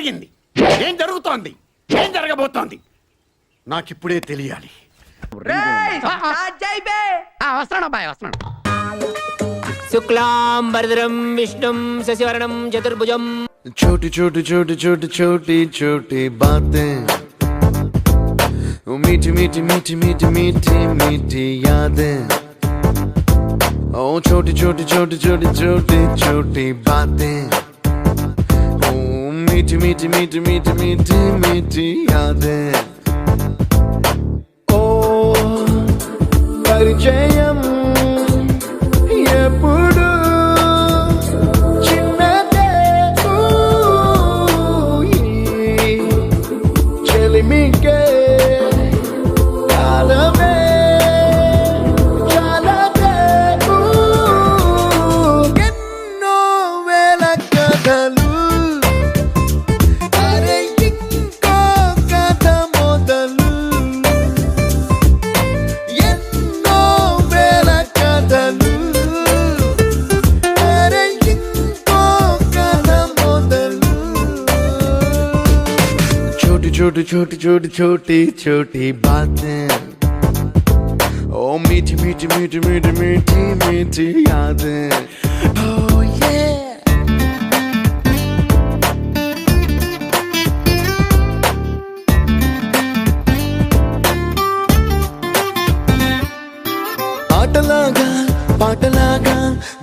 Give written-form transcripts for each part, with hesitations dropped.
జరిగింది, ఏం జరుగుతోంది, ఏం జరగబోతోంది నాకిప్పుడే తెలియాలి. వస్తున్నాడు అబ్బాయి, వస్తున్నాడు. శుక్లాం వరదరం విష్ణుం శశివర్ణం చతుర్భుజం. छोटी छोटी छोटी छोटी छोटी छोटी बातें, ओ मीठी मीठी मीठी मीठी मीठी मीठी यादें. ओ छोटी छोटी छोटी छोटी छोटी छोटी बातें, ओ मीठी मीठी मीठी मीठी मीठी मीठी यादें. ओ परिचयम ఎప్పుడు చిన్నదే చెలిమికే కాలమే చాలదే ఎన్నో వేల కథలు అరే ఇంకో కథ మొదలు ఎన్నో వేల కథలు छोटी छोटी छोटी छोटी छोटी बातें, ओ मीठी मीठी मीठी मीठी मीठी मीठी यादें. Oh yeah. ఆటలాగా పాటలాగా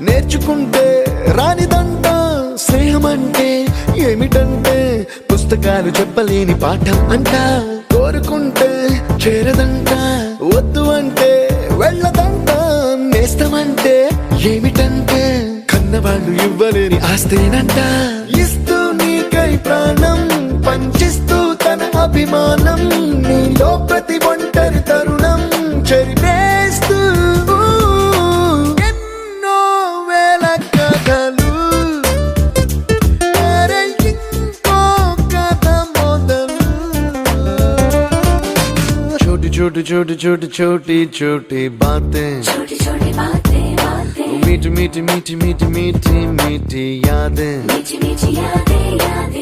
నేర్చుకుంటే రానిదంట స్నేహం అంటే ఏమిటంటే పుస్తకాలు చెప్పలేని పాఠం అంట. కోరుకుంటే చేరదంట, వద్దు అంటే వెళ్ళదంట. నేస్తమంటే ఏమిటంటే కన్నవాళ్ళు ఇవ్వలేని ఆస్తేనంట. ఇస్తూ నీకై ప్రాణం పంచిస్తూ తన అభిమానం, నీలో ప్రతి ఒంటరి తరుణం చెరిపేస్తూ ఎన్నో వేల కథలు छोटी छोटी छोटी छोटी छोटी बातें, छोटी छोटी बातें बातें, मीठी मीठी मीठी मीठी मीठी मीठी यादें, मीठी मीठी यादें यादें.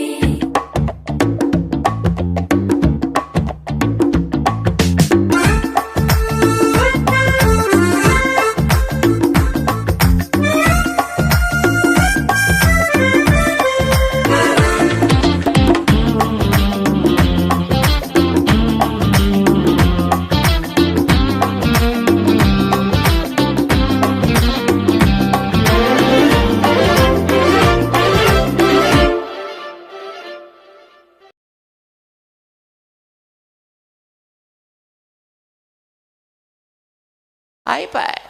అయిపోయి